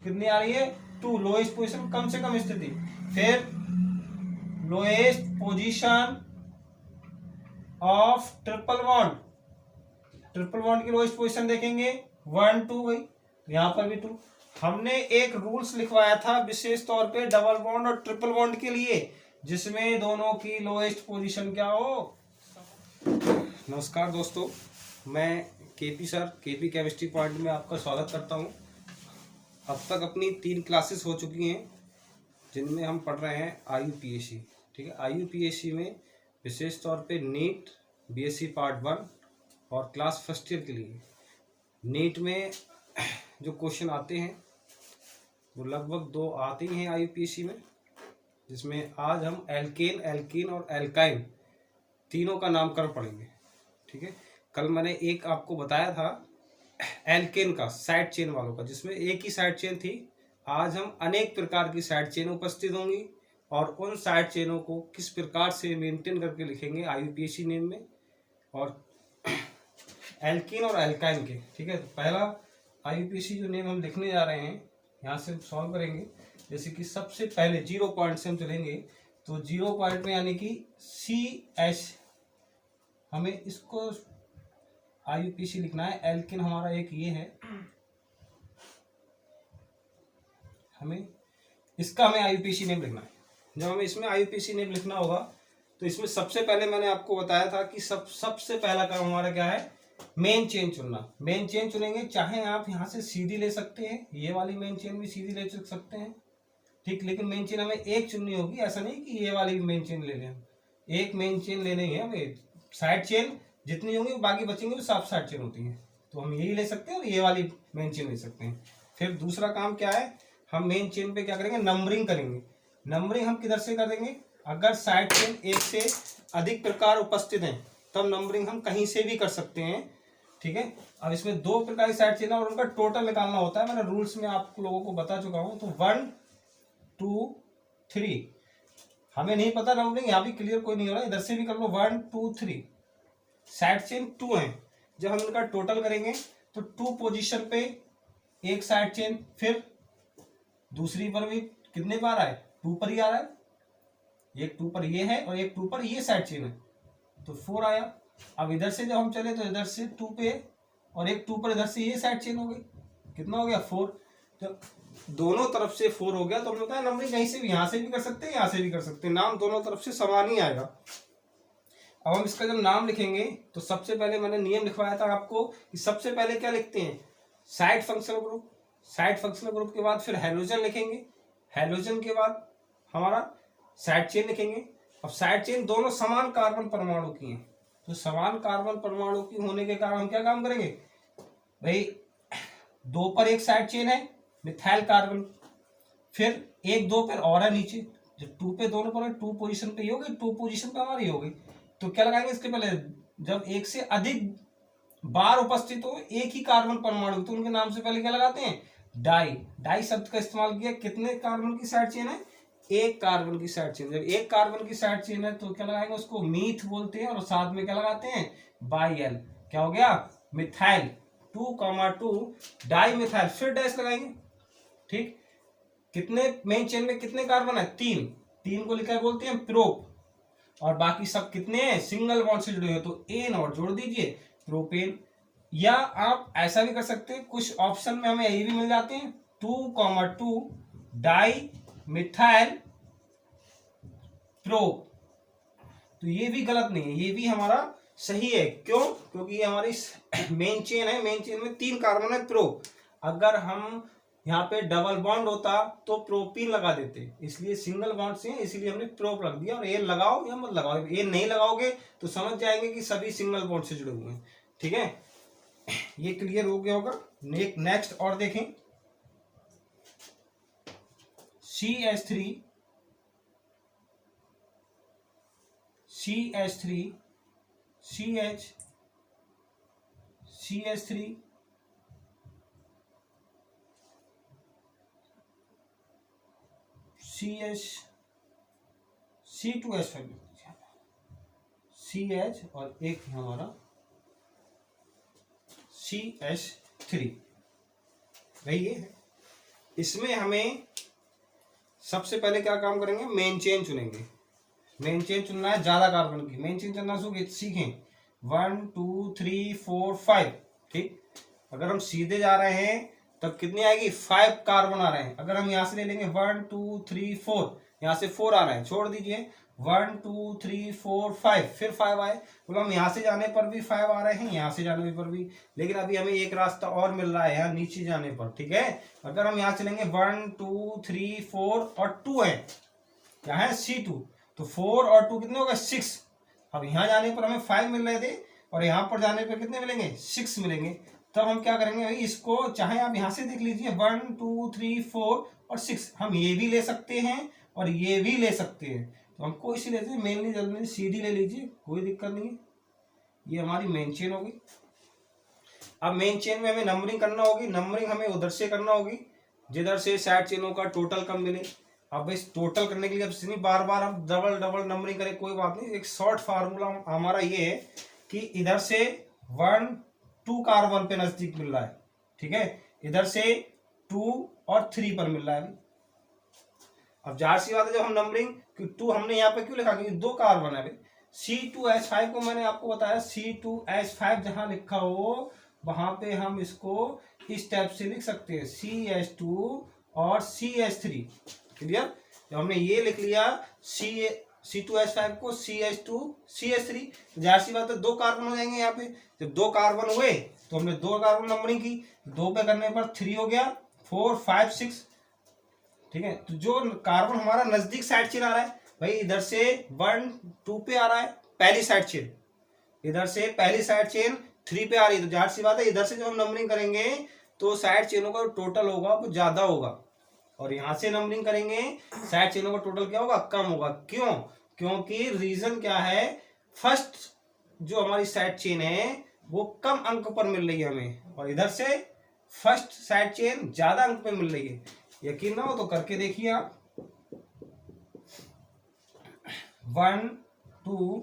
कितनी आ रही है 2, लोएस्ट पोजीशन कम से कम स्थिति। फिर lowest position of triple bond, triple bond की लोएस्ट पोजीशन देखेंगे 1 2 भाई, यहाँ पर भी 2। हमने एक रूल्स लिखवाया था विशेष तौर पे डबल बॉन्ड और ट्रिपल बॉन्ड के लिए, जिसमें दोनों की लोएस्ट पोजीशन क्या हो। नमस्कार दोस्तों, मैं KP sir, KP chemistry point में आपका स्वागत करता हूं। अब तक अपनी 3 क्लासेस हो चुकी हैं जिनमें हम पढ़ रहे हैं आईयूपीएसी। ठीक है, आईयूपीएसी में विशेष तौर पे नीट बीएससी पार्ट 1 और क्लास फर्स्ट ईयर के लिए नीट में जो क्वेश्चन आते हैं वो लगभग 2 आते ही हैं आईयूपीएसी में, जिसमें आज हम एल्केन, एल्कीन और एल्काइन तीनों का नामकरण पढ़ेंगे। ठीक है, कल मैंने एक आपको बताया था एल्केन का, साइड चेन वालों का, जिसमें एक ही साइड चेन थी। आज हम अनेक प्रकार की साइड चेन उपस्थित होंगी और उन साइड चेनों को किस प्रकार से मेंटेन करके लिखेंगे आईयूपीएसी नेम में, और एल्कीन और एल्काइन के। ठीक है, तो पहला आईयूपीएसी जो नेम हम लिखने जा रहे हैं यहाँ से सॉल्व करेंगे। जैसे कि सबसे पहले 0 पॉइंट से हम चलेंगे, तो 0 पॉइंट में यानी कि CH, हमें इसको आईयूपीएसी लिखना है। एल्किन हमारा एक ये है, हमें आईयूपीएसी नेम लिखना है। जब हमें इसमें आईयूपीएसी नेम लिखना होगा तो इसमें सबसे पहले मैंने आपको बताया था कि सबसे पहला काम हमारा क्या है, मेन चेन चुनना। मेन चेन चुनेंगे, चाहे आप यहाँ से सीधी ले सकते हैं, ये वाली मेन चेन भी सीधी ले सकते हैं। ठीक, लेकिन मेन चेन हमें एक चुननी होगी, ऐसा नहीं कि ये वाली मेन चेन ले लें। एक मेन चेन लेने ही है हमें। साइड चेन जितनी होंगी बाकी बचेंगे वो साफ साइड चेन होती है, तो हम यही ले सकते हैं और ये वाली मेन चेन ले सकते हैं। फिर दूसरा काम क्या है, हम मेन चेन पे क्या करेंगे, नंबरिंग करेंगे। नंबरिंग हम किधर से कर देंगे, अगर साइड चेन एक से अधिक प्रकार उपस्थित हैं तब नंबरिंग हम कहीं से भी कर सकते हैं। ठीक है, अब इसमें 2 प्रकार की साइड चेन है और उनका टोटल निकालना होता है। मैंने रूल्स में आप लोगों को बता चुका हूं। तो 1 2 3, हमें नहीं पता नंबरिंग, यहाँ भी क्लियर कोई नहीं हो रहा, इधर से भी कर लो 1 2 3। साइड चेन 2 है। जब हम इनका टोटल करेंगे तो 2 पोजीशन पे एक साइड चेन, फिर दूसरी पर भी कितने बार आए, 2 पर ही आ रहा है। एक 2 पर ये है और एक 2 पर ये साइड चेन है, तो 4 आया। अब इधर से जब हम चले तो इधर से 2 पे और एक 2 पर इधर से ये साइड चेन हो गई, कितना हो गया 4। जब दोनों तरफ से 4 हो गया तो हम बताया नंबरिंग कहीं से भी, यहां से भी कर सकते हैं, यहां से भी कर सकते हैं, नाम दोनों तरफ से समान ही आएगा। अब हम इसका जब नाम लिखेंगे तो सबसे पहले मैंने नियम लिखवाया था आपको कि सबसे पहले क्या लिखते हैं, side functional group. Side functional group के बाद फिर हैलोजन लिखेंगे। हैलोजन के बाद हमारा साइड चेन लिखेंगे। अब साइड चेन दोनों समान कार्बन परमाणु की हैं, तो समान कार्बन परमाणु की होने के कारण हम क्या काम करेंगे भाई, 2 पर एक साइड चेन है मिथाइल कार्बन, फिर 1 2 पर और है नीचे। जब 2 पे दोनों पर 2 पोजीशन पे ही होगी, 2 पोजीशन पे हमारी होगी, तो क्या लगाएंगे इसके पहले, जब एक से अधिक बार उपस्थित हो एक ही कार्बन परमाणु तो उनके नाम से पहले क्या लगाते हैं, डाई। डाई शब्द का इस्तेमाल किया, कितने कार्बन की साइड चेन है, एक कार्बन की साइड चेन। जब एक कार्बन की साइड चेन है तो क्या लगाएंगे, उसको मीथ बोलते हैं, और साथ में क्या लगाते हैं, बाई-एल। क्या हो गया, मिथाइल 2,2 डाई मिथाइल, फिर डैश लगाएंगे। ठीक, कितने मेन चेन में कितने कार्बन है, 3 को लिखा बोलते हैं प्रोप, और बाकी सब कितने हैं, सिंगल बॉन्ड से जुड़े हुए, तो एन और जोड़ दीजिए, प्रोपेन। या आप ऐसा भी कर सकते हैं, कुछ ऑप्शन में हमें यही भी मिल जाते हैं, 2,2 डाई मिथाइल प्रोप। तो ये भी गलत नहीं है, ये भी हमारा सही है। क्यों, क्योंकि ये हमारी मेन चेन है, मेन चेन में 3 कार्बन है प्रोप। अगर हम यहाँ पे डबल बॉन्ड होता तो प्रोपीन लगा देते, इसलिए सिंगल बॉन्ड से इसलिए हमने प्रोप रख दिया। और ये लगाओ या मत लगाओ, ये नहीं लगाओगे तो समझ जाएंगे कि सभी सिंगल बॉन्ड से जुड़े हुए हैं। ठीक है, ये क्लियर हो गया होगा। नेक्स्ट और देखें, CH3 CH3 CH CH3 CH C2H5 CH और एक हमारा CH3, वही ये है। इसमें हमें सबसे पहले क्या काम करेंगे, मेन चेन चुनेंगे। मेन चेन चुनना है ज्यादा कार्बन की, मेन चेन चुनना सीखें। 1 2 3 4 5, ठीक। अगर हम सीधे जा रहे हैं तब कितनी आएगी, 5 कार्बन आ रहे हैं। अगर हम यहाँ से ले लेंगे 1 2 3 4, यहाँ से 4 आ रहे हैं, छोड़ दीजिए 1 2 3 4 5, फिर 5 आए, मतलब हम यहाँ से जाने पर भी 5 आ रहे हैं, यहाँ से जाने पर भी। लेकिन अभी हमें एक रास्ता और मिल रहा है यहाँ नीचे जाने पर, ठीक है। अगर हम यहाँ चलेंगे 1 2 3 4 और 2 है, क्या है C2, तो 4 और 2 कितने हो गए, 6। अब यहाँ जाने पर हमें 5 मिल रहे थे और यहाँ पर जाने पर कितने मिलेंगे, 6 मिलेंगे। तब हम क्या करेंगे भाई, इसको चाहे आप यहाँ से देख लीजिए 1 2 3 4 और 6, हम ये भी ले सकते हैं और ये भी ले सकते हैं। तो हम कोई सी लेते हैं, मेनली जल्दी सीधी ले लीजिए, कोई दिक्कत नहीं है। ये हमारी मेन चेन होगी। अब मेन चेन में हमें नंबरिंग करना होगी, नंबरिंग हमें उधर से करना होगी जिधर से साइड चेनों का टोटल कम मिले। अब इस टोटल करने के लिए अब नहीं बार बार हम डबल डबल नंबरिंग करें, कोई बात नहीं। एक शॉर्ट फार्मूला हमारा ये है कि इधर से 1 2 कार्बन पे नजदीक मिल रहा है, ठीक है, इधर से 2 और 3 पर मिल रहा है। अब जाहिर सी बात है, जब हम नंबरिंग 2 हमने यहाँ पे क्यों लिखा, क्योंकि 2 कार्बन है। C2H5 को मैंने आपको बताया, C2H5 जहां लिखा हो वहां पे हम इसको इस टाइप से लिख सकते हैं, CH2 और CH3, क्लियर। जब हमने ये लिख लिया C2H5 को CH2 CH3, जाहिर सी बात है 2 कार्बन हो जाएंगे यहाँ पे। जब 2 कार्बन हुए तो हमने 2 कार्बन नंबरिंग की, 2 पे करने पर 3 हो गया, 4 5 6, ठीक है। तो जो कार्बन हमारा नजदीक साइड चेन आ रहा है भाई, इधर से 1 2 पे आ रहा है पहली साइड चेन, इधर से पहली साइड चेन 3 पे आ रही है, तो जाहिर सी बात है इधर से जब हम नंबरिंग करेंगे तो साइड चेनों का टोटल होगा वो ज्यादा होगा, और यहां से नंबरिंग करेंगे साइड चेनों का टोटल क्या होगा, कम होगा। क्यों, क्योंकि रीजन क्या है, फर्स्ट जो हमारी साइड चेन है वो कम अंक पर मिल रही है हमें, और इधर से फर्स्ट साइड चेन ज्यादा अंक पे मिल रही है। यकीन ना हो तो करके देखिए आप। 1 2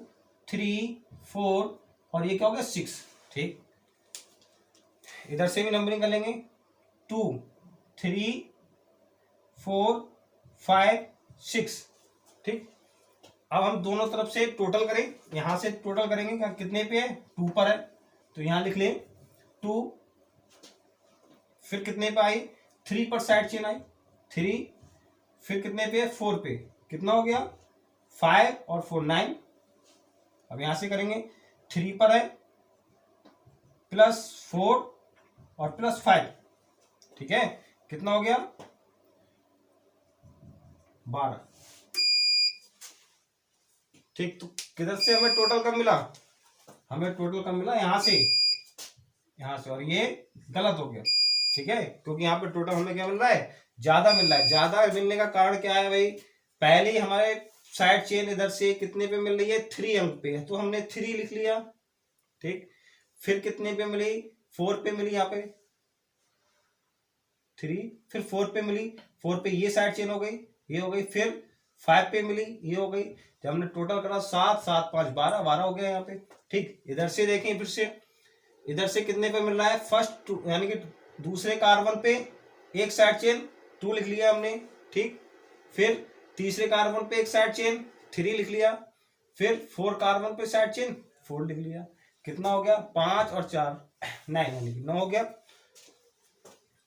3 4 और ये क्या हो गया 6, ठीक। इधर से भी नंबरिंग कर लेंगे 2 3 4 5 6, ठीक। अब हम दोनों तरफ से टोटल करें, यहां से टोटल करेंगे, कितने पे है, 2 पर है, तो यहां लिख लें 2, फिर कितने पे आई, 3 पर साइड चेन आई 3, फिर कितने पे, 4 पे, कितना हो गया 5 और 4 9। अब यहां से करेंगे 3 पर है +4 और +5, ठीक है, कितना हो गया 12, ठीक। तो किधर से हमें टोटल कम मिला, हमें टोटल कम मिला यहां से, और ये गलत हो गया, ठीक है, क्योंकि यहाँ पे टोटल हमें क्या मिल रहा है, ज्यादा मिल रहा है। ज्यादा मिलने का कारण क्या है भाई, पहले ही हमारे साइड चेन इधर से कितने पे मिल रही है, 3 अंक पे है, तो हमने 3 लिख लिया, ठीक। फिर कितने पे मिली, 4 पे मिली, यहाँ पे 3, फिर 4 पे मिली, 4 पे ये साइड चेन हो गई, ये हो गई, फिर 5 पे मिली, ये हो गई। जब हमने टोटल करा 7 7 5 12 12 हो गया यहाँ पे, ठीक। इधर से देखें, फिर से इधर से कितने पे मिल रहा है, फर्स्ट यानी कि दूसरे कार्बन पे एक साइड चेन 2 लिख लिया हमने, ठीक। फिर तीसरे कार्बन पे एक साइड चेन 3 लिख लिया, फिर 4 कार्बन पे साइड चेन 4 लिख लिया, कितना हो गया 5 और 4 9, यानी कि 9 हो गया।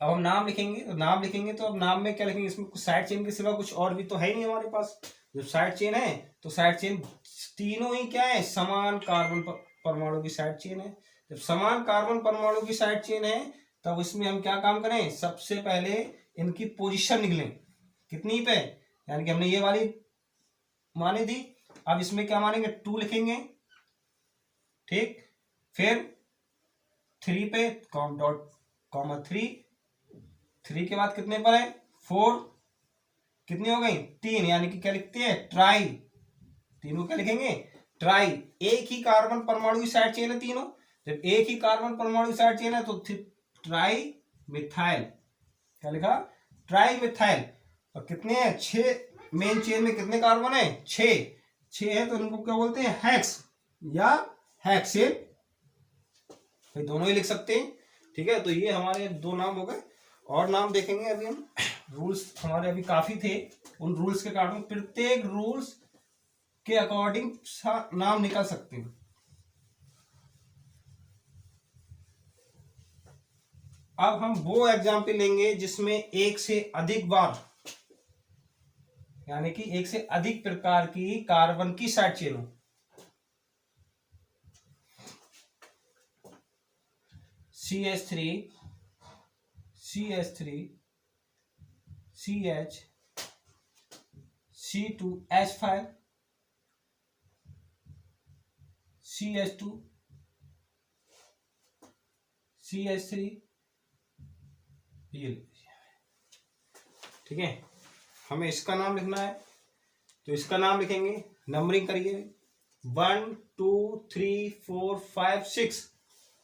अब हम नाम लिखेंगे, तो नाम लिखेंगे तो अब नाम में क्या लिखेंगे, इसमें कुछ साइड चेन के सिवा कुछ और भी तो है ही नहीं हमारे पास। जब साइड चेन है तो साइड चेन तीनों ही क्या है, समान कार्बन परमाणु की साइड चेन है। जब समान कार्बन परमाणु की साइड चेन है तब इसमें हम क्या काम करें, सबसे पहले इनकी पोजीशन निकलें कितनी पे, यानी कि हमने ये वाली मानी थी, अब इसमें क्या मानेंगे 2 लिखेंगे, ठीक। फिर 3 पे थ्री के बाद कितने पर है 4, कितनी हो गई 3, यानी कि क्या लिखते हैं ट्राई, तीनों क्या लिखेंगे ट्राई। एक ही कार्बन परमाणु की साइड चेन है तीनों, जब एक ही कार्बन परमाणु की साइड चेन है तो ट्राई मिथाइल, क्या लिखा ट्राई मिथाइल। और कितने हैं 6, मेन चेन में कितने कार्बन है 6 है, तो इनको क्या बोलते हैं हेक्स या हेक्सेन, दोनों ही लिख सकते हैं, ठीक है। तो ये हमारे 2 नाम हो गए, और नाम देखेंगे अभी हम। रूल्स हमारे अभी काफी थे, उन रूल्स के कारण प्रत्येक रूल्स के अकॉर्डिंग नाम निकल सकते हैं। अब हम वो एग्जाम्पल लेंगे जिसमें एक से अधिक बार, यानी कि एक से अधिक प्रकार की कार्बन की साइड चेन हो। CH3, CH3, CH, C2H5, CH2, CH3, ये ठीक है। हमें इसका नाम लिखना है, तो इसका नाम लिखेंगे, नंबरिंग करिए 1 2 3 4 5 6।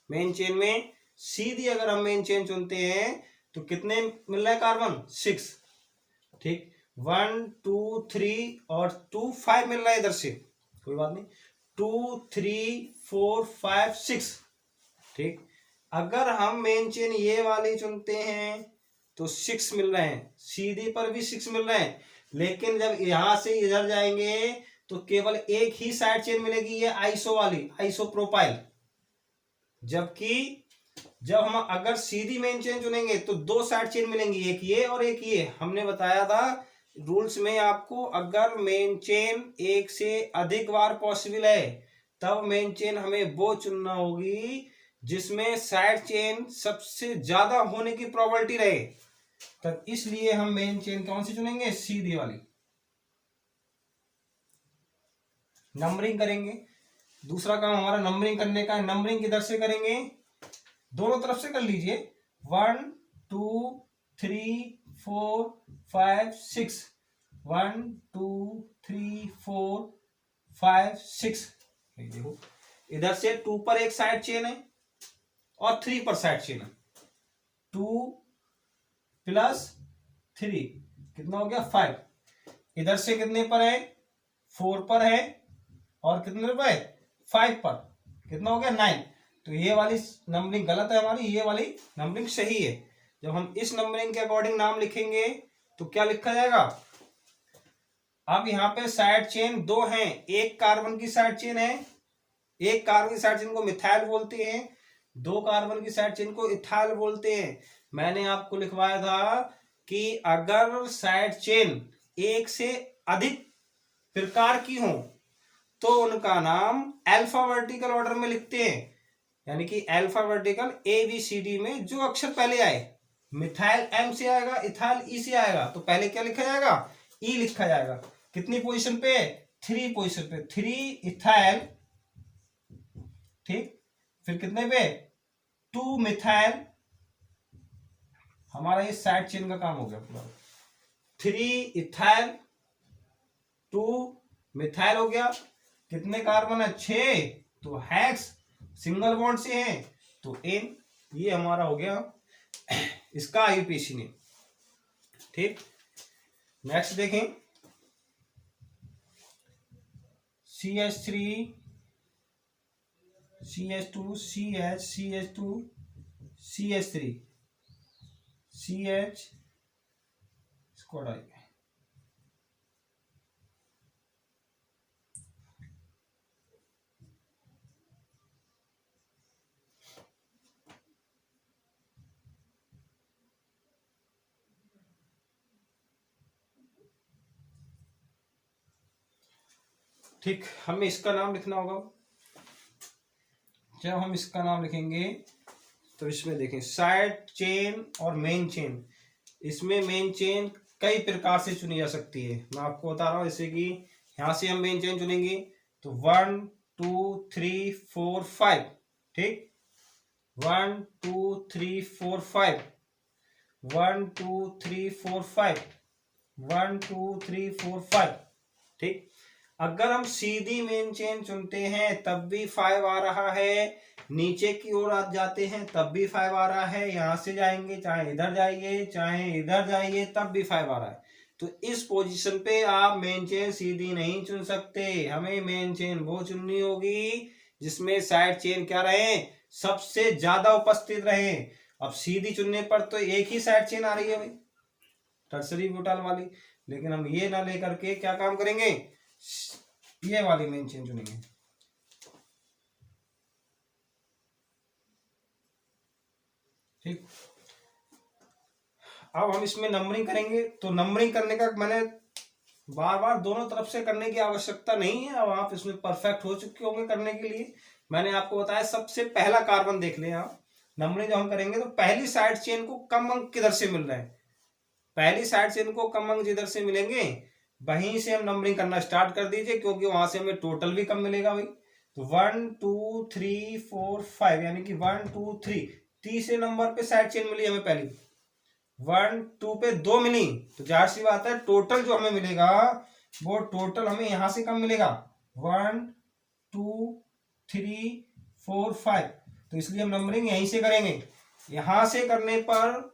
मेन चेन में सीधी अगर हम मेन चेन चुनते हैं तो कितने मिल रहा है कार्बन? 6। ठीक, 1 2 3 और 2 5 मिल रहा है इधर से, कोई बात नहीं, 2 3 4 5 6। ठीक, अगर हम मेन चेन ये वाली चुनते हैं तो 6 मिल रहे हैं, सीधी पर भी 6 मिल रहे हैं, लेकिन जब यहां से इधर जाएंगे तो केवल एक ही साइड चेन मिलेगी, ये आइसो वाली, आइसोप्रोपाइल। जबकि जब हम अगर सीधी मेन चेन चुनेंगे तो दो साइड चेन मिलेंगी, एक ये और एक ये। हमने बताया था रूल्स में आपको, अगर मेन चेन एक से अधिक बार पॉसिबल है तब मेन चेन हमें वो चुनना होगी जिसमें साइड चेन सबसे ज्यादा होने की प्रोबेबिलिटी रहे। तब इसलिए हम मेन चेन कौन सी चुनेंगे? सीधी वाली। नंबरिंग करेंगे, दूसरा काम हमारा नंबरिंग करने का है। नंबरिंग किधर से करेंगे? दोनों तरफ से कर लीजिए, 1 2 3 4 5 6, 1 2 3 4 5 6। देखो इधर से 2 पर एक साइड चेन है और 3 पर साइड चेन है। 2 प्लस 3 कितना हो गया? 5। इधर से कितने पर है? 4 पर है, और कितने पर है? 5 पर, कितना हो गया? 9। तो ये वाली नंबरिंग गलत है हमारी, ये वाली नंबरिंग सही है। जब हम इस नंबरिंग के अकॉर्डिंग नाम लिखेंगे तो क्या लिखा जाएगा? अब यहाँ पे साइड चेन दो हैं, एक कार्बन की साइड चेन है, एक कार्बन की साइड चेन को मिथाइल बोलते हैं, दो कार्बन की साइड चेन को इथाइल बोलते हैं। मैंने आपको लिखवाया था कि अगर साइड चेन एक से अधिक प्रकार की हो तो उनका नाम अल्फाबेटिकल ऑर्डर में लिखते हैं, यानी कि अल्फाबेटिकल ABCD में जो अक्षर पहले आए, मिथाइल M से आएगा, इथाइल E से आएगा, तो पहले क्या लिखा जाएगा? E लिखा जाएगा। कितनी पोजीशन पे? 3 पोजीशन पे, 3 इथाइल, ठीक, फिर कितने पे? 2 मिथाइल। हमारा ये साइड चेन का काम हो गया पूरा। 3 इथाइल 2 मिथाइल हो गया। कितने कार्बन है? 6। तो हेक्स सिंगल बॉन्ड से है तो N, ये हमारा हो गया इसका IUPAC नेम। ठीक, नेक्स्ट देखें, CH3 CH2 CH CH2 CH3 CH squad आई। ठीक, हमें इसका नाम लिखना होगा। जब हम इसका नाम लिखेंगे तो इसमें देखें साइड चेन और मेन चेन, इसमें मेन चेन कई प्रकार से चुनी जा सकती है। मैं आपको बता रहा हूं, जैसे कि यहां से हम मेन चेन चुनेंगे तो 1 2 3 4 5, ठीक, 1 2 3 4 5, 1 2 3 4 5, 1 2 3 4 5। ठीक, अगर हम सीधी मेन चेन चुनते हैं तब भी 5 आ रहा है, नीचे की ओर आ जाते हैं तब भी 5 आ रहा है, यहां से जाएंगे चाहे इधर जाइए चाहे इधर जाइए तब भी 5 आ रहा है। तो इस पोजीशन पे आप मेन चेन सीधी नहीं चुन सकते, हमें मेन चेन वो चुननी होगी जिसमें साइड चेन क्या रहे? सबसे ज्यादा उपस्थित रहे। अब सीधी चुनने पर तो एक ही साइड चेन आ रही है भाई, टर्सरी ब्यूटाइल वाली, लेकिन हम ये ना लेकर के क्या काम करेंगे, ये वाली मेन चेन चुनेंगे। ठीक, अब हम इसमें नंबरिंग करेंगे। तो नंबरिंग करने का मैंने बार बार दोनों तरफ से करने की आवश्यकता नहीं है, अब आप इसमें परफेक्ट हो चुके होंगे करने के लिए। मैंने आपको बताया सबसे पहला कार्बन देख लें आप, नंबरिंग जब हम करेंगे तो पहली साइड चेन को कम अंक किधर से मिल रहे हैं, पहली साइड चेन को कम अंक जिधर से मिलेंगे वहीं से हम नंबरिंग करना स्टार्ट कर दीजिए, क्योंकि वहां से हमें टोटल भी कम मिलेगा भाई। तो 1 2 3 4 5 यानी कि 1 2 3 तीसरे नंबर पे साइड चेन मिली हमें पहली, 1 2 पे 2 मिली, तो जाहिर सी बात है टोटल जो हमें मिलेगा वो टोटल हमें यहां से कम मिलेगा, 1 2 3 4 5। तो इसलिए हम नंबरिंग यहीं से करेंगे, यहां से करने पर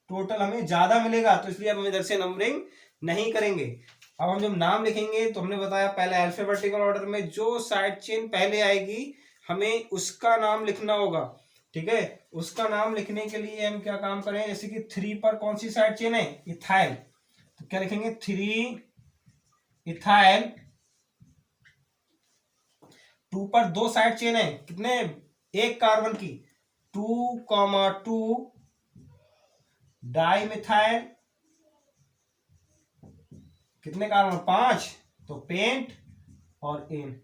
टोटल हमें ज्यादा मिलेगा, तो इसलिए हम इधर से नंबरिंग नहीं करेंगे। अब हम जब नाम लिखेंगे तो हमने बताया पहले अल्फाबेटिकल ऑर्डर में जो साइड चेन पहले आएगी हमें उसका नाम लिखना होगा। ठीक है, उसका नाम लिखने के लिए हम क्या काम करें, जैसे कि 3 पर कौन सी साइड चेन है, इथाइल, तो क्या लिखेंगे 3 इथाइल। 2 पर 2 साइड चेन है, कितने, एक कार्बन की, 2,2 डाई मिथाइल, कितने कार्बन 5, तो पेंट और एन,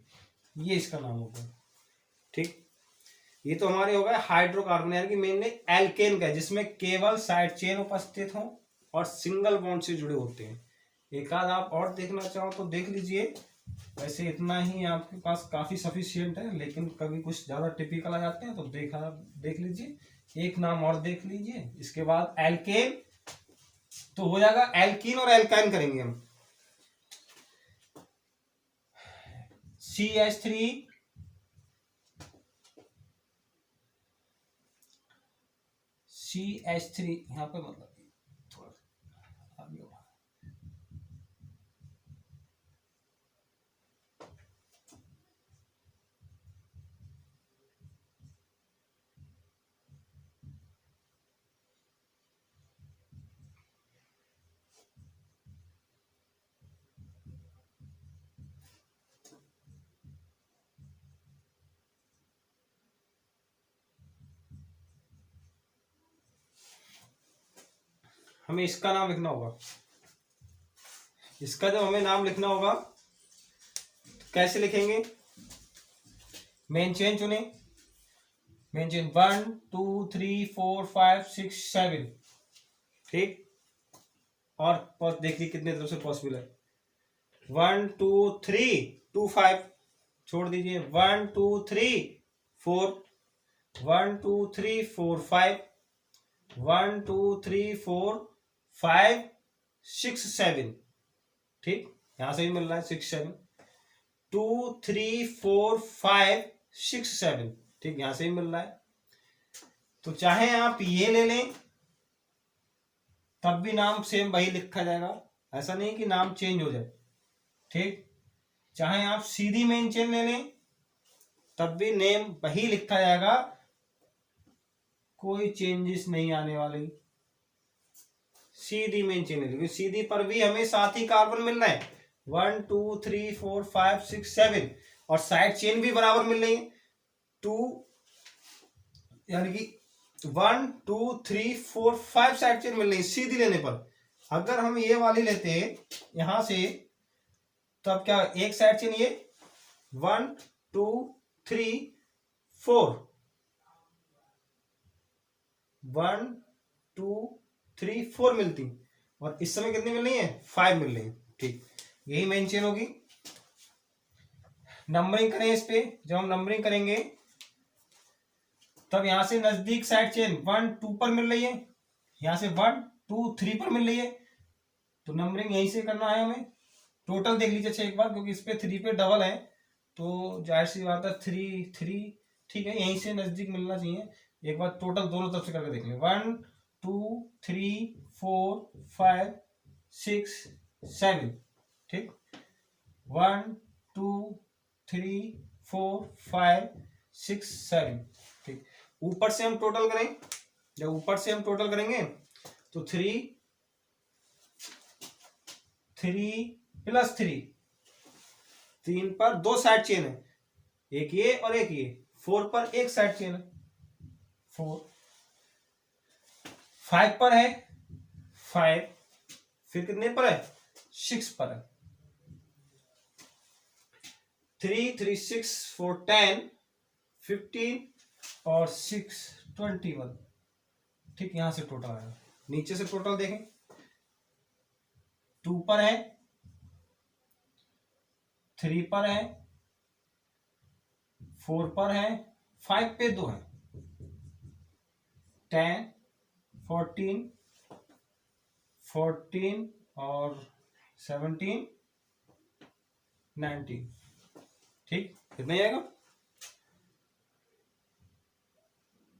ये इसका नाम होगा। ठीक, ये तो हमारे हो गए हाइड्रोकार्बन यानी कि मेनली एल्केन का, जिसमें केवल साइड चेन उपस्थित हो और सिंगल बॉन्ड से जुड़े होते हैं। एक आध आप और देखना चाहो तो देख लीजिए, वैसे इतना ही आपके पास काफी सफिशियंट है, लेकिन कभी कुछ ज्यादा टिपिकल आ जाते हैं तो देख लीजिए। एक नाम और देख लीजिए, इसके बाद एल्केन तो हो जाएगा, एल्कीन और एल्काइन करेंगे हम। CH3 यहाँ पे मतलब थोड़ा आगे होगा। हमें इसका नाम लिखना होगा, इसका जब हमें नाम लिखना होगा तो कैसे लिखेंगे, मेन चेन चुने, मेन चेन 1 2 3 4 5 6 7। ठीक, और देखिए कितने तरफ से पॉसिबल है, 1 2 3 2 5 छोड़ दीजिए, 1 2 3 4, 1 2 3 4 5, 1 2 3 4 5 6 7। ठीक, यहां से भी मिल रहा है 6 7, 2 3 4 5 6 7। ठीक, यहां से भी मिल रहा है। तो चाहे आप ये ले लें तब भी नाम सेम वही लिखा जाएगा, ऐसा नहीं कि नाम चेंज हो जाए। ठीक, चाहे आप सीधी मेन चेन ले लें तब भी नेम वही लिखा जाएगा, कोई चेंजेस नहीं आने वाले। सीधी मेन चेन ले, सीधी पर भी हमें साथ ही कार्बन मिल रहा है, 1 2 3 4 5 6 7, और साइड चेन भी बराबर मिल रही है, 2 यानी कि 1 2 3 4 5 साइड चेन मिल रही है सीधी लेने पर। अगर हम ये वाली लेते यहां से, तब क्या एक साइड चेन ये 1 2 3 4, 1 2 3 4 मिलती, और इस समय कितनी मिल रही है, 5 मिल रही है। ठीक, यही मेन चेन होगी। नंबरिंग करें इस पे, जब हम नंबरिंग करेंगे तब यहां से नजदीक साइड चेन 1 2 पर मिल रही है, यहां से 1 2 3 पर मिल रही है, तो नंबरिंग यहीं से करना है हमें। टोटल देख लीजिए अच्छा एक बार, क्योंकि इस पे 3 पे डबल है तो जाहिर सी बात है 3 3। ठीक है, यहीं से नजदीक मिलना चाहिए। एक बार टोटल दोनों तरफ से करके देख लें, 1 2 3 4 5 6 7। ठीक, 1 2 3 4 5 6 7। ठीक, ऊपर से हम टोटल करें, जब ऊपर से हम टोटल करेंगे तो 3 3 प्लस 3, 3 पर 2 साइड चेन है, एक ये और एक ये। 4 पर एक साइड चेन है 4। 5 पर है 5, फिर कितने पर है 6 पर है। 3 3 6 4 10 15 और 6 21। ठीक, यहां से टोटल आएगा। नीचे से टोटल देखें, 2 पर है, 3 पर है, 4 पर है, 5 पे 2 है, 10 14 14 और 17 19। ठीक, कितना आएगा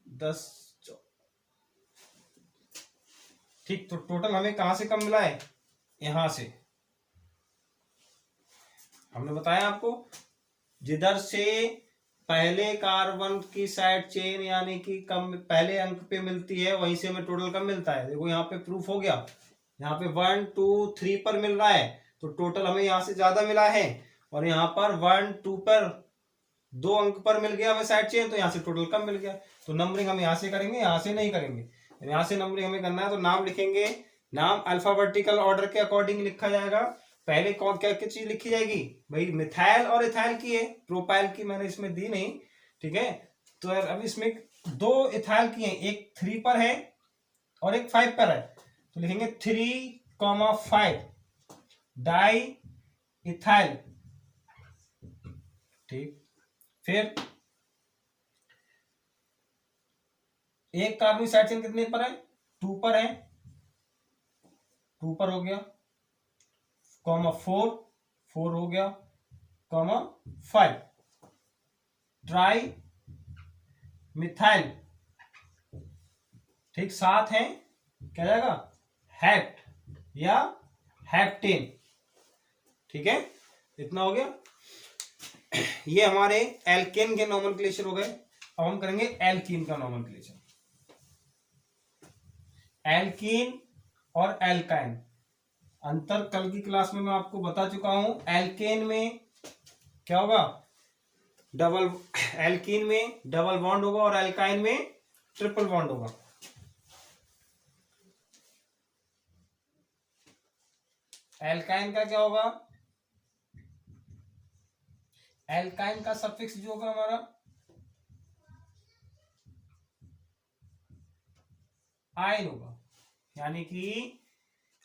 10। ठीक, तो टोटल हमें कहां से कम मिला है, यहां से। हमने बताया आपको, जिधर से पहले कार्बन की साइड चेन यानी कि कम पहले अंक पे मिलती है, वहीं से हमें टोटल कम मिलता है। देखो यहाँ पे प्रूफ हो गया, यहाँ पे 1 2 3 पर मिल रहा है, तो टोटल हमें यहाँ से ज्यादा मिला है। और यहाँ पर 1 2 पर 2 अंक पर मिल गया हमें साइड चेन, तो यहाँ से टोटल कम मिल गया। तो नंबरिंग हम यहाँ से करेंगे, यहाँ से नहीं करेंगे। यहाँ से नंबरिंग हमें करना है, तो नाम लिखेंगे। नाम अल्फाबेटिकल ऑर्डर के अकॉर्डिंग लिखा जाएगा। पहले कौन क्या क्या चीज लिखी जाएगी भाई, मिथाइल और इथाइल की है, प्रोपाइल की मैंने इसमें दी नहीं। ठीक है, तो अब इसमें 2 इथाइल की है, एक 3 पर है और एक 5 पर है, तो लिखेंगे 3,5 डाई इथाइल। ठीक, फिर एक कार्बनिक साइड चेन कितने पर है, 2 पर है, 2 पर हो गया, कॉमा 4 4 हो गया, कॉमा 5 ट्राई मिथाइल। ठीक, साथ है क्या जाएगा हेप्ट या हेप्टेन। ठीक है, इतना हो गया। ये हमारे एल्केन के नोमेनक्लेचर हो गए। अब हम करेंगे एल्कीन का नोमेनक्लेचर। एल्कीन और एल्काइन अंतर कल की क्लास में मैं आपको बता चुका हूं। एल्केन में क्या होगा, डबल, एल्कीन में डबल बॉन्ड होगा और एल्काइन में ट्रिपल बॉन्ड होगा। एल्काइन का क्या होगा, एल्काइन का सफिक्स जो होगा हमारा आयन होगा। यानी कि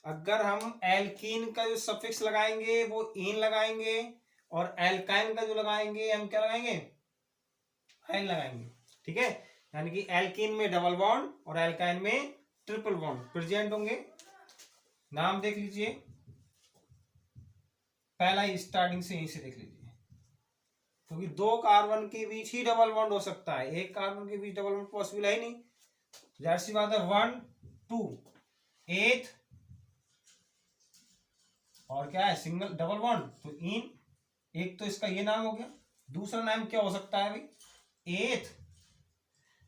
अगर हम एल्कीन का जो सफिक्स लगाएंगे वो इन लगाएंगे, और एल्काइन का जो लगाएंगे हम क्या लगाएंगे, आयन लगाएंगे। ठीक है, यानी कि एल्कीन में डबल बॉन्ड और एल्काइन में ट्रिपल बॉन्ड प्रेजेंट होंगे। नाम देख लीजिए, पहला ही स्टार्टिंग से यहीं से देख लीजिए, क्योंकि 2 कार्बन के बीच ही डबल बॉन्ड हो सकता है, एक कार्बन के बीच डबल बॉन्ड पॉसिबल है ही नहीं। जाहिर सी बात है 1 2 8 और क्या है सिंगल डबल बॉन्ड, तो इन एक तो इसका ये नाम हो गया। दूसरा नाम क्या हो सकता है भाई 8,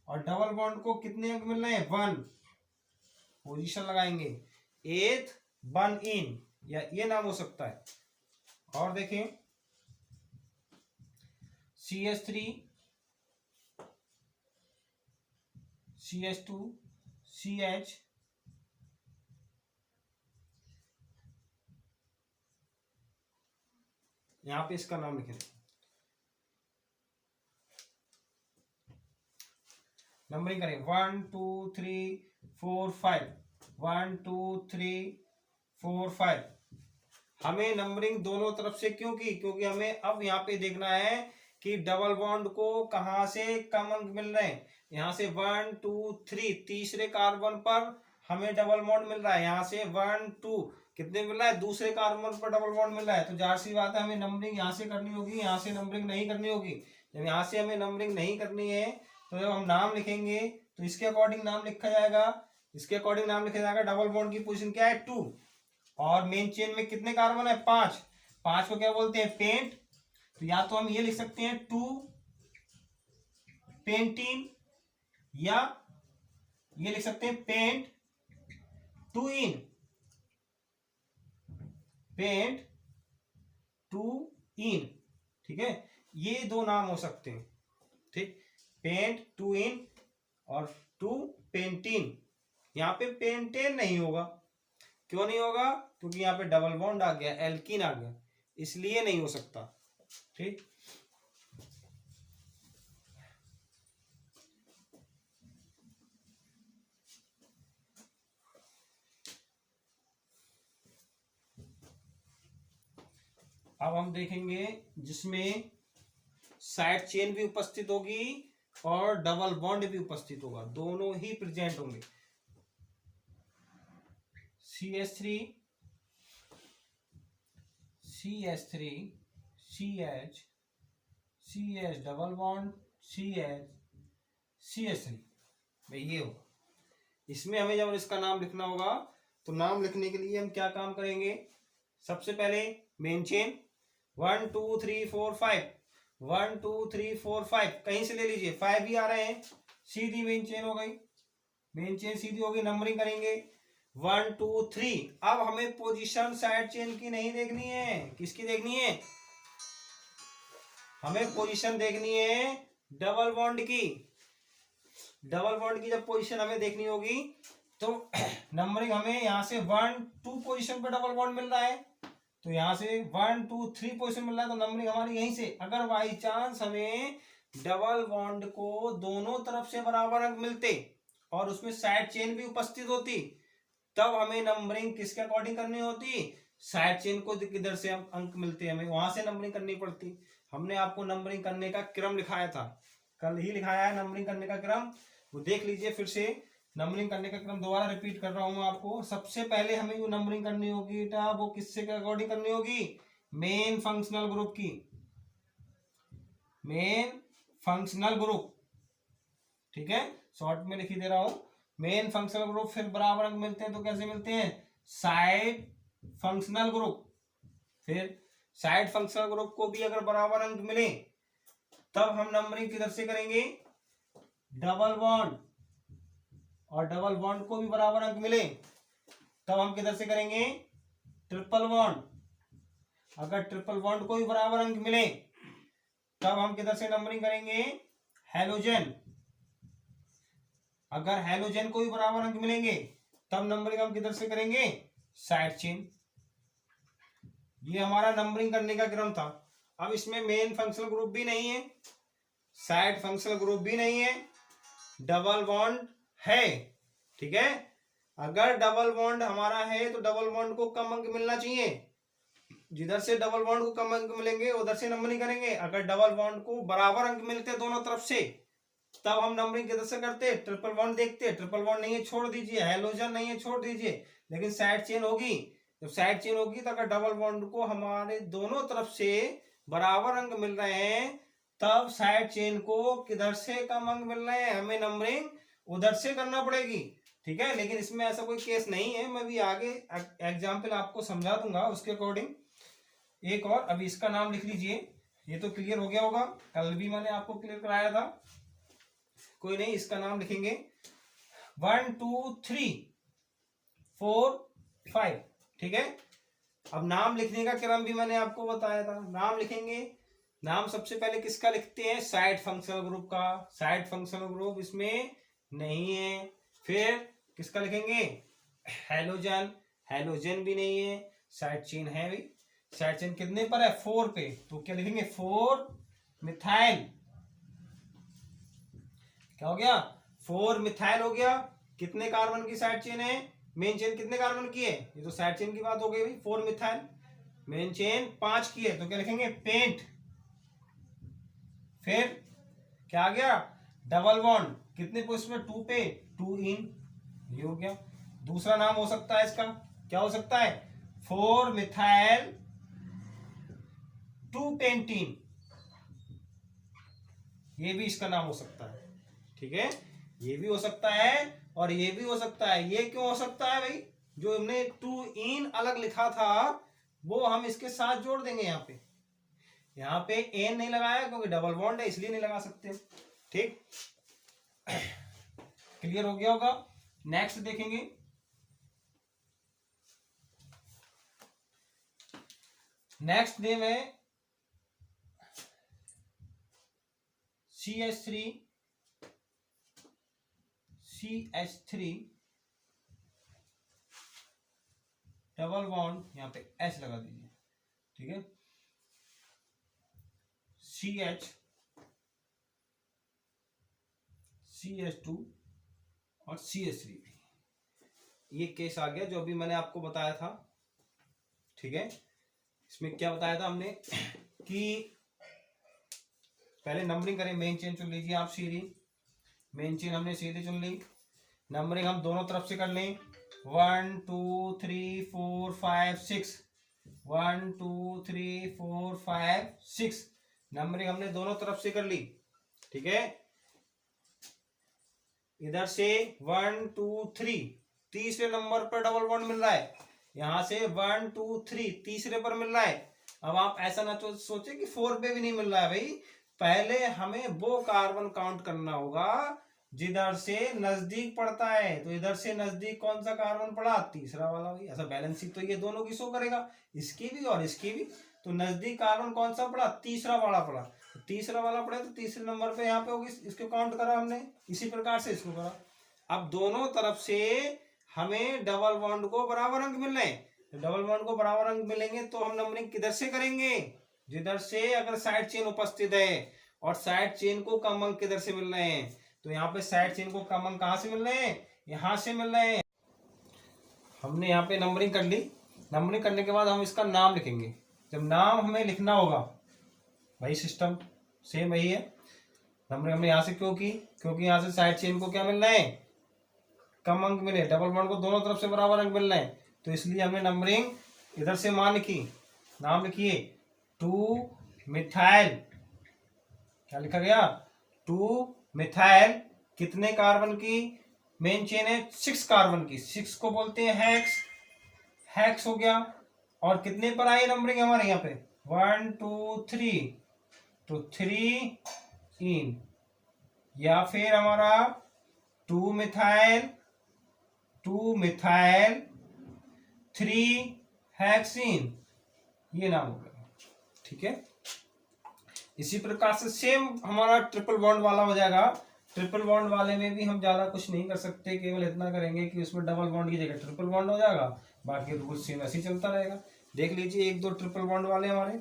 और डबल बॉन्ड को कितने अंक मिल रहे हैं 1, पोजीशन लगाएंगे 8 1 इन, या ये नाम हो सकता है। और देखें CH3 CH2 CH, यहां पे इसका नाम लिखें, नंबरिंग करें 1 2 3 4 5 1 2 3 4 5। हमें नंबरिंग दोनों तरफ से क्यों की, क्योंकि हमें अब यहाँ पे देखना है कि डबल बॉन्ड को कहां से कम अंक मिल रहे हैं। यहाँ से 1 2 3 तीसरे कार्बन पर हमें डबल बॉन्ड मिल रहा है, यहाँ से 1 2 कितने मिल रहा है, दूसरे कार्बन पर डबल बॉन्ड मिल रहा है। तो जाहिर सी बात है हमें नंबरिंग यहाँ से करनी होगी, यहाँ से नंबरिंग नहीं करनी होगी। जब यहाँ से हमें नंबरिंग नहीं करनी है, तो जब हम नाम लिखेंगे तो इसके अकॉर्डिंग नाम लिखा जाएगा। इसके अकॉर्डिंग नाम लिखा जाएगा, डबल बॉन्ड की पोजीशन क्या है 2, और मेन चेन में कितने कार्बन है 5, 5 को क्या बोलते हैं पेंट। तो या तो हम ये लिख सकते हैं 2 पेंटीन, या ये लिख सकते हैं पेंट 2 इन पेंट टू इन, ठीक है, ये दो नाम हो सकते हैं, ठीक, पेंट टू इन और टू पेंटीन। यहाँ पे पेंटेन नहीं होगा, क्यों नहीं होगा, क्योंकि यहाँ पे डबल बॉन्ड आ गया, एल्कीन आ गया, इसलिए नहीं हो सकता, ठीक। अब हम देखेंगे जिसमें साइड चेन भी उपस्थित होगी और डबल बॉन्ड भी उपस्थित होगा, दोनों ही प्रेजेंट होंगे। CH3 CH3 CH CH double bond CH CH3, भाई ये होगा। इसमें हमें जब इसका नाम लिखना होगा तो नाम लिखने के लिए हम क्या काम करेंगे, सबसे पहले मेन चेन 1 2 3 4 5, 1 2 3 4 5 कहीं से ले लीजिए, 5 ही आ रहे हैं, सीधी मेन चेन हो गई, मेन चेन सीधी होगी, नंबरिंग करेंगे 1 2 3। अब हमें पोजीशन साइड चेन की नहीं देखनी है, किसकी देखनी है, हमें पोजीशन देखनी है डबल बॉन्ड की। डबल बॉन्ड की जब पोजीशन हमें देखनी होगी तो नंबरिंग हमें यहाँ से 1 2 पोजीशन पे डबल बॉन्ड मिल रहा है, तो यहाँ से 1 2 3 पोजीशन मिल रहा है, तो नंबरिंग हमारी यहीं से। अगर बाई चांस हमें डबल बॉन्ड को दोनों तरफ से बराबर अंक मिलते और उसमें साइड चेन भी उपस्थित होती, तब हमें नंबरिंग किसके अकॉर्डिंग करनी होती, साइड चेन को किधर से अंक मिलते हमें वहां से नंबरिंग करनी पड़ती। हमने आपको नंबरिंग करने का क्रम लिखाया था, कल ही लिखाया है नंबरिंग करने का क्रम, वो देख लीजिए फिर से। नंबरिंग करने का क्रम दोबारा रिपीट कर रहा हूं मैं आपको। सबसे पहले हमें जो नंबरिंग करनी होगी बेटा वो किससे के अकॉर्डिंग करनी होगी, मेन फंक्शनल ग्रुप की, मेन फंक्शनल ग्रुप, ठीक है, शॉर्ट में लिख ही दे रहा हूं, मेन फंक्शनल ग्रुप। फिर बराबर अंक मिलते हैं तो कैसे मिलते हैं, साइड फंक्शनल ग्रुप। फिर साइड फंक्शनल ग्रुप को भी अगर बराबर अंक मिले तब हम नंबरिंग किधर से करेंगे, डबल बॉन्ड, और डबल बॉन्ड को भी बराबर अंक मिले तब हम किधर से करेंगे, ट्रिपल बॉन्ड। अगर ट्रिपल बॉन्ड को भी बराबर अंक मिले तब हम किधर से नंबरिंग करेंगे, हैलोजन। अगर हैलोजन को भी बराबर अंक मिलेंगे तब नंबरिंग हम किधर से करेंगे, साइड चेन। ये हमारा नंबरिंग करने का क्रम था। अब इसमें मेन फंक्शनल ग्रुप भी नहीं है, साइड फंक्शनल ग्रुप भी नहीं है, डबल बॉन्ड है, ठीक है। अगर डबल बॉन्ड हमारा है तो डबल बॉन्ड को कम अंक मिलना चाहिए, जिधर से डबल बॉन्ड को कम अंक मिलेंगे उधर से नंबरिंग करेंगे। अगर डबल बॉन्ड को बराबर अंक मिलते दोनों तरफ से तब हम नंबरिंग किधर से करते, ट्रिपल बॉन्ड देखते। ट्रिपल बॉन्ड नहीं है छोड़ दीजिए, हैलोजन नहीं है छोड़ दीजिए, लेकिन साइड चेन होगी। जब साइड चेन होगी तो अगर डबल बॉन्ड को हमारे दोनों तरफ से बराबर अंक मिल रहे हैं तब साइड चेन को किधर से कम अंक मिल रहे हैं, हमें नंबरिंग उधर से करना पड़ेगी, ठीक है। लेकिन इसमें ऐसा कोई केस नहीं है, मैं भी आगे एग्जाम्पल आपको समझा दूंगा उसके अकॉर्डिंग। एक और अभी इसका नाम लिख लीजिए, ये तो क्लियर हो गया होगा, कल भी मैंने आपको क्लियर कराया था, कोई नहीं, इसका नाम लिखेंगे 1 2 3 4 5, ठीक है। अब नाम लिखने का क्रम भी मैंने आपको बताया था, नाम लिखेंगे। नाम सबसे पहले किसका लिखते हैं, साइड फंक्शनल ग्रुप का। साइड फंक्शनल ग्रुप इसमें नहीं है। फिर किसका लिखेंगे, हैलोजन, हैलोजन भी नहीं है। साइड चेन है भाई, साइड चेन कितने पर है, 4 पे, तो क्या लिखेंगे, 4 मिथाइल। क्या हो गया, 4 मिथाइल हो गया। कितने कार्बन की साइड चेन है, मेन चेन कितने कार्बन की है, ये तो साइड चेन की बात हो गई भाई, 4 मिथाइल। मेन चेन 5 की है तो क्या लिखेंगे, पेंट। फिर क्या आ गया, डबल बॉन्ड, कितने पे उसमें, 2 पे, 2 इन, ये हो गया। दूसरा नाम हो सकता है इसका, क्या हो सकता है, 4 मिथाइल 2 पेंटीन, ये भी इसका नाम हो सकता है, ठीक है। ये भी हो सकता है और ये भी हो सकता है। ये क्यों हो सकता है भाई, जो हमने 2 इन अलग लिखा था वो हम इसके साथ जोड़ देंगे। यहाँ पे एन नहीं लगाया क्योंकि डबल बॉन्ड है इसलिए नहीं लगा सकते, ठीक। क्लियर हो गया होगा। नेक्स्ट देखेंगे, नेक्स्ट नेम है CH3 डबल बॉन्ड, यहाँ पे H लगा दीजिए, ठीक है। CH2 और CH3 भी, ये केस आ गया जो अभी मैंने आपको बताया था, ठीक है। इसमें क्या बताया था हमने कि पहले नंबरिंग करें, मेन चेन चुन लीजिए आप सीधी, मेन चेन हमने सीधी चुन ली, नंबरिंग हम दोनों तरफ से कर लें, 1 2 3 4 5 6, 1 2 3 4 5 6 नंबरिंग हमने दोनों तरफ से कर ली, ठीक है। इधर से 1 2 3 तीसरे नंबर पर डबल बॉन्ड मिल रहा है, यहां से 1 2 3 तीसरे पर मिल रहा है। अब आप ऐसा ना सोचे कि 4 पे भी नहीं मिल रहा है, भाई पहले हमें वो कार्बन काउंट करना होगा जिधर से नजदीक पड़ता है। तो इधर से नजदीक कौन सा कार्बन पड़ा, तीसरा वाला। भाई ऐसा बैलेंस शीट तो ये दोनों की शो करेगा, इसकी भी और इसकी भी। तो नजदीक कार्बन कौन सा पड़ा, तीसरा वाला पड़ा। तो तीसरा वाला पड़े तो तीसरे नंबर पे यहाँ पे होगी, इसको काउंट करा हमने, इसी प्रकार से इसको करा। अब दोनों तरफ से हमें डबल बॉन्ड को बराबर अंक मिल रहे हैं, तो डबल बॉन्ड को बराबर अंक मिलेंगे तो हम नंबरिंग किधर से करेंगे, जिधर से अगर साइड चेन उपस्थित है, और साइड चेन को कम अंक किधर से मिल रहे हैं, तो यहाँ पे साइड चेन को कम अंक कहाँ से मिल रहे हैं, यहाँ से मिल रहे हैं। हमने यहाँ पे नंबरिंग कर ली, नंबरिंग करने के बाद हम इसका नाम लिखेंगे। जब नाम हमें लिखना होगा, वही सिस्टम सेम वही है। नंबरिंग हमने यहाँ से क्यों की, क्योंकि यहाँ से साइड चेन को क्या मिल रहे हैं, कम अंक मिले, डबल बॉन्ड को दोनों तरफ से बराबर अंक मिल रहे हैं, तो इसलिए हमने नंबरिंग इधर से मान लिखी। नाम लिखिए 2 मिथाइल, क्या लिखा गया, 2 मिथाइल, कितने कार्बन की मेन चेन है, 6 कार्बन की, 6 को बोलते हैं हेक्स, हेक्स हो गया। और कितने पर आई नंबरिंग हमारे यहाँ पे, 1 2 3, तो 3 इन, या फिर हमारा 2 मिथाइल 3 हेक्सीन, ये नाम हो गया, ठीक है। इसी प्रकार से सेम हमारा ट्रिपल बॉन्ड वाला हो जाएगा। ट्रिपल बॉन्ड वाले में भी हम ज्यादा कुछ नहीं कर सकते, केवल इतना करेंगे कि उसमें डबल बॉन्ड की जगह ट्रिपल बॉन्ड हो जाएगा, बाकी रूल सेम ऐसे ही चलता रहेगा। देख लीजिए 1 2 ट्रिपल बॉन्ड वाले हमारे,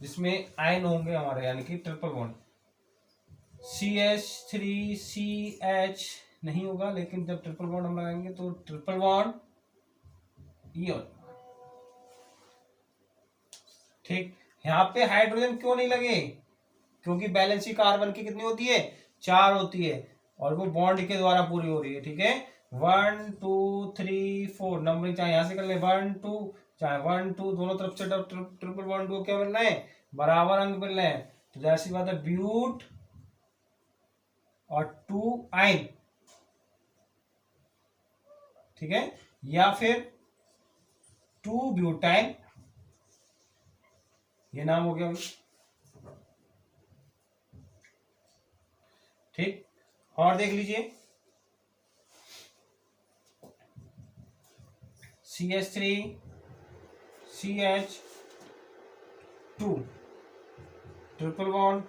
जिसमें आयन होंगे हमारे, यानी कि ट्रिपल बॉन्ड। CH3CH नहीं होगा, लेकिन जब ट्रिपल बॉन्ड हम लगाएंगे तो ट्रिपल बॉन्ड ये होगा, ठीक। यहाँ पे हाइड्रोजन क्यों नहीं लगे, क्योंकि बैलेंसी कार्बन की कितनी होती है, 4 होती है, और वो बॉन्ड के द्वारा पूरी हो रही है, ठीक है। 1 2 3 4 नंबरिंग चाहे यहाँ से कर ले, 1 2 चाहे 1 2 दोनों तरफ से ट्रिपल बॉन्ड को क्या मिल रहे हैं, बराबर अंक मिल रहे हैं। तो जैसी बात है ब्यूट और 2 आइन, ठीक है, या फिर 2 ब्यूटाइन, ये नाम हो गया, ठीक। और देख लीजिए CH3 CH2 ट्रिपल बॉन्ड,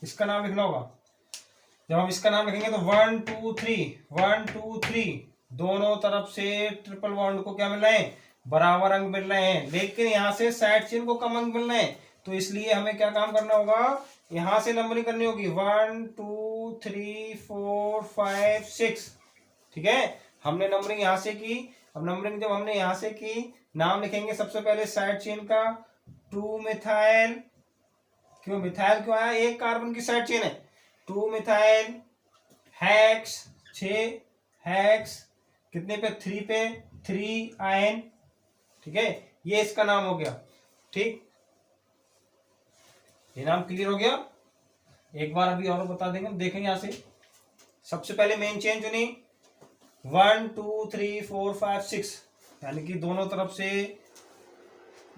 इसका नाम लिखना होगा। जब हम इसका नाम लिखेंगे तो 1 2 3 दोनों तरफ से ट्रिपल बॉन्ड को क्या मिल रहे हैं, बराबर अंक मिल रहे हैं, लेकिन यहाँ से साइड चेन को कम अंक मिल रहे हैं। तो इसलिए हमें क्या काम करना होगा, यहाँ से नंबरिंग करनी होगी 1 2 3 4 5 6, ठीक है। हमने नंबरिंग यहाँ से की। अब नंबरिंग जब हमने यहाँ से की, नाम लिखेंगे सबसे पहले साइड चेन का 2 मिथाइल, क्यों मिथाइल क्यों आया, एक कार्बन की साइड चेन है, 2 मिथाइल हेक्स, 6 हेक्स, कितने पे 3 पे 3 आयन, ठीक है। ये इसका नाम हो गया, ठीक। ये नाम क्लियर हो गया। एक बार अभी और बता देंगे, देखेंगे यहाँ से। सबसे पहले मेन चेन चुनी 1 2 3 4 5 6, यानी कि दोनों तरफ से,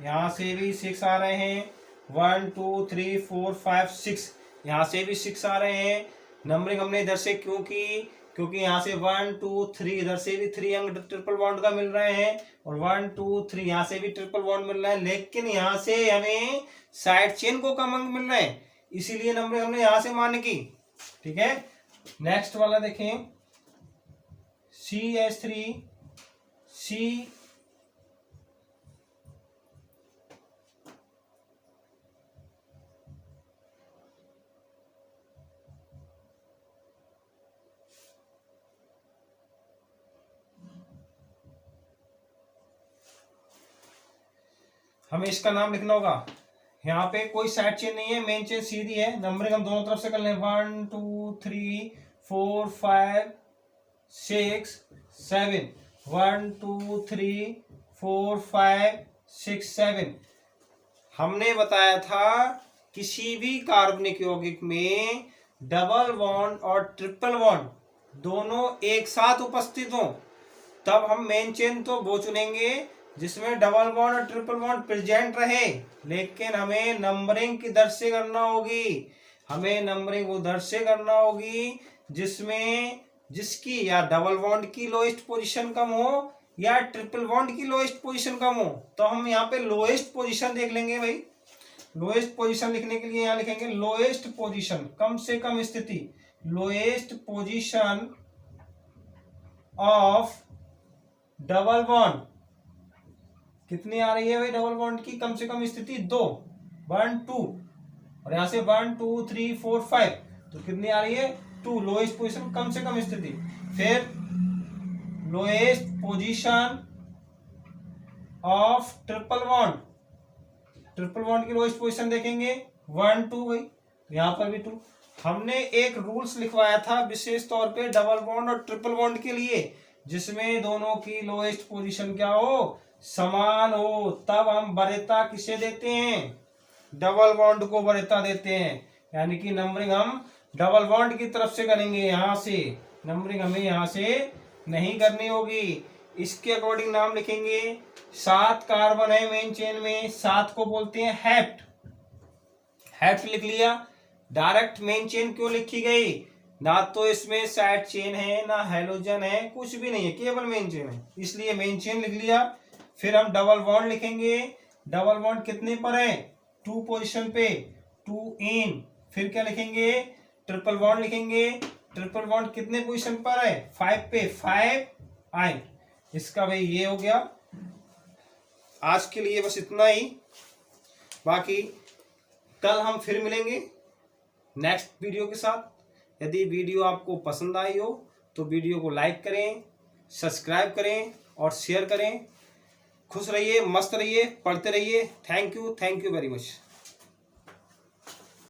यहां से भी 6 आ रहे हैं, 1 2 3 4 5 6, यहाँ से भी 6 आ रहे हैं। नंबरिंग हमने इधर से क्यों की, क्योंकि यहाँ से 1 2 3 इधर से भी 3 अंक ट्रिपल बॉन्ड का मिल रहे हैं और 1 2 3 यहाँ से भी ट्रिपल बॉन्ड मिल रहा है, लेकिन यहाँ से हमें साइड चेन को कम अंक मिल रहे हैं, इसीलिए नंबरिंग हमने यहाँ से मान की। ठीक है, नेक्स्ट वाला देखें, CH3 C हमें इसका नाम लिखना होगा। यहाँ पे कोई साइड चेन नहीं है, मेन चेन सीधी है। नंबरिंग हम दोनों तरफ से कर लें, 1 2 3 4 5 6 7 1 2 3 4 5 6 7। हमने बताया था किसी भी कार्बनिक यौगिक में डबल बॉन्ड और ट्रिपल बॉन्ड दोनों एक साथ उपस्थित हो तब हम मेन चेन तो वो चुनेंगे जिसमें डबल बॉन्ड और ट्रिपल बॉन्ड प्रेजेंट रहे, लेकिन हमें नंबरिंग किधर से करना होगी, हमें नंबरिंग उधर से करना होगी जिसमें जिसकी या डबल बॉन्ड की लोएस्ट पोजीशन कम हो या ट्रिपल बॉन्ड की लोएस्ट पोजीशन कम हो। तो हम यहाँ पे लोएस्ट पोजीशन देख लेंगे भाई। लोएस्ट पोजीशन लिखने के लिए यहाँ लिखेंगे लोएस्ट पोजीशन, कम से कम स्थिति, lowest position of double bond कितनी आ रही है भाई, डबल बॉन्ड की कम से कम स्थिति 2 1 2 और यहाँ से 1 2 3 4 5 तो कितनी आ रही है 2, लोएस्ट पोजीशन कम से कम स्थिति। फिर lowest position of triple bond, triple bond की लोएस्ट पोजीशन देखेंगे 1 2 भाई, यहाँ पर भी 2। हमने एक रूल्स लिखवाया था विशेष तौर पे डबल बॉन्ड और ट्रिपल बॉन्ड के लिए, जिसमें दोनों की लोएस्ट पोजीशन क्या हो, समान हो, तब हम वरीयता किसे देते हैं, डबल बॉन्ड को वरीयता देते हैं। यानी कि नंबरिंग हम डबल बॉन्ड की तरफ से करेंगे, यहाँ से नंबरिंग हमें यहाँ से नहीं करनी होगी। इसके अकॉर्डिंग नाम लिखेंगे, 7 कार्बन है मेन चेन में, 7 को बोलते हैं हेप्ट, हेप्ट लिख लिया। डायरेक्ट मेन चेन क्यों लिखी गई, ना तो इसमें साइड चेन है ना हैलोजन है, कुछ भी नहीं है, केवल मेन चेन है, इसलिए मेन चेन लिख लिया। फिर हम डबल बॉन्ड लिखेंगे, डबल बॉन्ड कितने पर है, 2 पोजीशन पे, 2 इन। फिर क्या लिखेंगे, ट्रिपल बॉन्ड लिखेंगे, ट्रिपल बॉन्ड कितने पोजीशन पर है, 5 पे, 5 आइन। इसका भाई ये हो गया। आज के लिए बस इतना ही, बाकी कल हम फिर मिलेंगे नेक्स्ट वीडियो के साथ। यदि वीडियो आपको पसंद आई हो तो वीडियो को लाइक करें, सब्सक्राइब करें और शेयर करें। खुश रहिए, मस्त रहिए, पढ़ते रहिए। Thank you very much.